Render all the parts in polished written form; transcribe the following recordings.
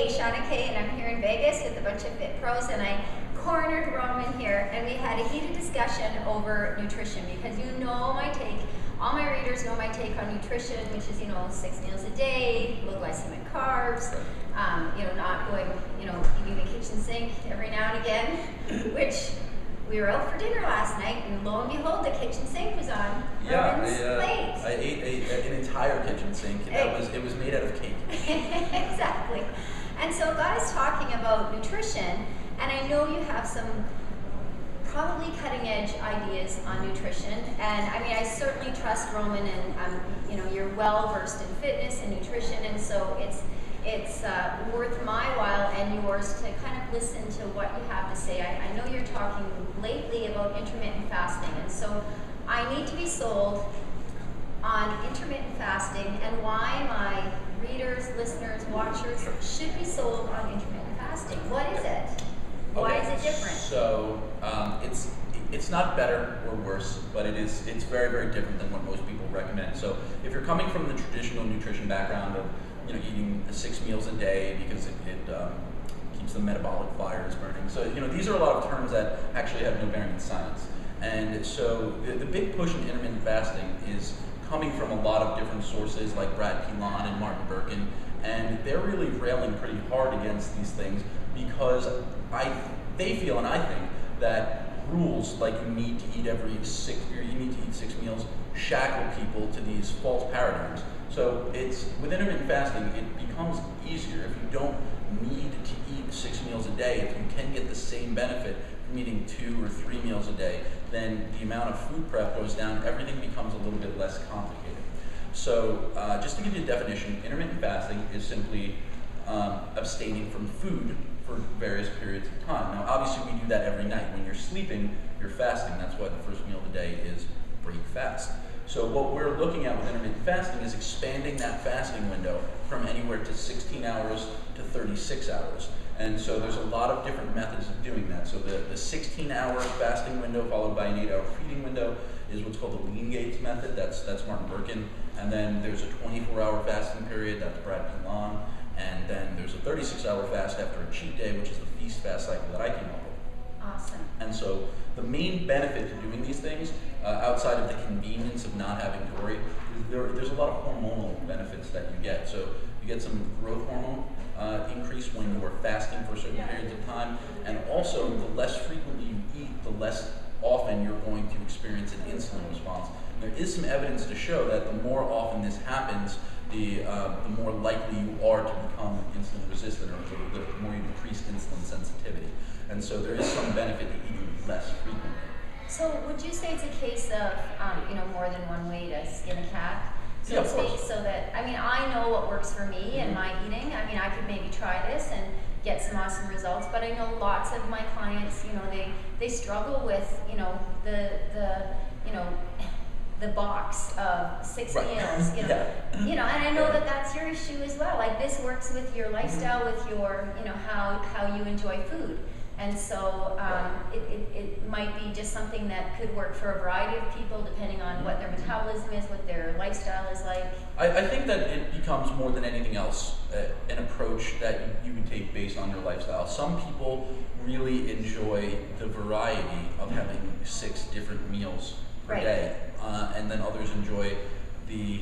Hey, Shawna K, and I'm here in Vegas with a bunch of fit pros, and I cornered Roman here, and we had a heated discussion over nutrition because you know my take. All my readers know my take on nutrition, which is 6 meals a day, low glycemic carbs, not going, eating the kitchen sink every now and again, which we were out for dinner last night, and lo and behold, the kitchen sink was on Roman's plate. I ate an entire kitchen sink. It was made out of cake. Exactly. And so God is talking about nutrition, and I know you have some probably cutting edge ideas on nutrition. And I mean, I certainly trust Roman, and you're well versed in fitness and nutrition, and so it's worth my while and yours to kind of listen to what you have to say. I know you're talking lately about intermittent fasting, and so I need to be sold on intermittent fasting and why my readers, listeners, watchers should be sold on intermittent fasting. What is it? Why is it different? So it's not better or worse, but it's very, very different than what most people recommend. So if you're coming from the traditional nutrition background of eating 6 meals a day because it keeps the metabolic fires burning. So these are a lot of terms that actually have no bearing in science. And so the big push in intermittent fasting is coming from a lot of different sources like Brad Pilon and Martin Birkin, and they're really railing pretty hard against these things because they feel and I think that rules like you need to eat 6 meals shackle people to these false paradigms. So with intermittent fasting, it becomes easier if you don't need to eat 6 meals a day. If you can get the same benefit from eating 2 or 3 meals a day, then the amount of food prep goes down. Everything becomes a little bit less complicated. So just to give you a definition, intermittent fasting is simply abstaining from food for various periods of time. Now, obviously, we do that every night. When you're sleeping, you're fasting. That's why the first meal of the day is break fast. So what we're looking at with intermittent fasting is expanding that fasting window from anywhere to 16 hours to 36 hours. And so there's a lot of different methods of doing that. So the 16-hour fasting window followed by an 8-hour feeding window is what's called the lean gains method. That's Martin Birkin. And then there's a 24-hour fasting period. That's Brad Pilon. And then there's a 36-hour fast after a cheat day, which is the feast fast cycle that I came up with. Awesome. And so the main benefit to doing these things, outside of the convenience of not having to worry, there's a lot of hormonal benefits that you get. So you get some growth hormone increase when you are fasting for certain periods of time, and also the less frequently you eat, the less often you're going to experience an insulin response. There is some evidence to show that the more often this happens, the more likely you are to become insulin resistant, or the more you decrease insulin sensitivity. And so there is some benefit to eating less frequently. So would you say it's a case of, more than one way to skin a cat, so to speak, so that, I know what works for me and my eating. I could maybe try this and get some awesome results, but I know lots of my clients, they struggle with, the box of 6 meals, and I know that that's your issue as well. Like, this works with your lifestyle, with your, how you enjoy food. And so it might be just something that could work for a variety of people depending on what their metabolism is, what their lifestyle is like. I think that it becomes more than anything else an approach that you would take based on your lifestyle. Some people really enjoy the variety of having 6 different meals per day, and then others enjoy the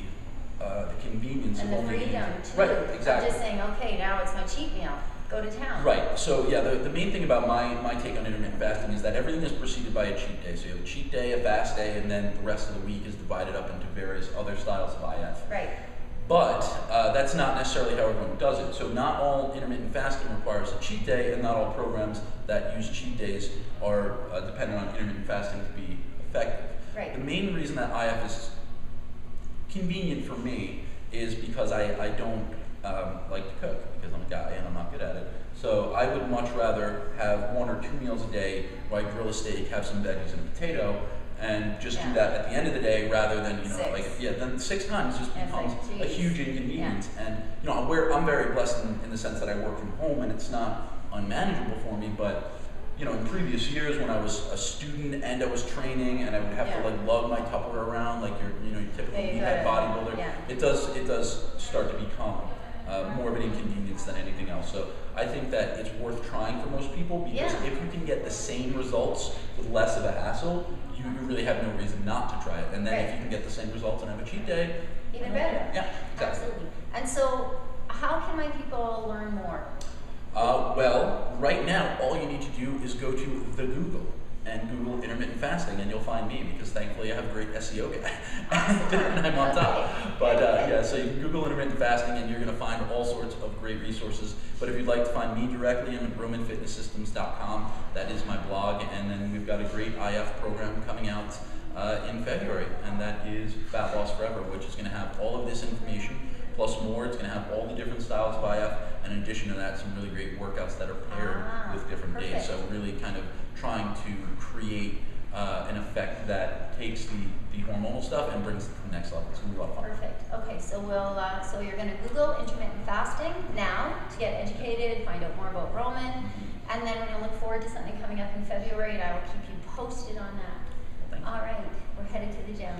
convenience and of the freedom too. Right, exactly. I'm just saying, okay, now it's my cheat meal. Go to town. Right. So the main thing about my take on intermittent fasting is that everything is preceded by a cheat day. So you have a cheat day, a fast day, and then the rest of the week is divided up into various other styles of IF. Right. But that's not necessarily how everyone does it. So not all intermittent fasting requires a cheat day, and not all programs that use cheat days are dependent on intermittent fasting to be effective. Right. The main reason that IF is convenient for me is because I don't like to cook, because I'm a guy and I'm not good at it. So I would much rather have 1 or 2 meals a day where I grill a steak, have some veggies and a potato, and just do that at the end of the day, rather than then 6 times just becomes a huge inconvenience. And I'm very blessed in the sense that I work from home and it's not unmanageable for me. But in previous years when I was a student and I was training and I would have to lug my Tupperware around like your typical meathead bodybuilder, it does start to become more of an inconvenience than anything else. So I think that it's worth trying for most people, because Yeah. if you can get the same results with less of a hassle, you really have no reason not to try it. And then if Right. you can get the same results and have a cheat day, Even better. Yeah, exactly. Absolutely. And so, how can my people learn more? Well, right now, all you need to do is go to the Google and Google intermittent fasting, and you'll find me, because thankfully I have a great SEO guy and I'm on top. But yeah, so you can Google intermittent fasting and you're going to find all sorts of great resources. But if you'd like to find me directly, I'm at romanfitnesssystems.com. That is my blog, and then we've got a great IF program coming out in February, and that is Fat Loss Forever, which is going to have all of this information plus more. It's going to have all the different styles of IF, and in addition to that, some really great workouts that are paired with different days. Perfect. So really kind of trying to create an effect that takes the hormonal stuff and brings it to the next level. It's going to be a lot of fun. Perfect. Okay, so so you're going to Google intermittent fasting now to get educated, find out more about Roman, and then we're going to look forward to something coming up in February, and I will keep you posted on that. Thank you. All right, we're headed to the gym.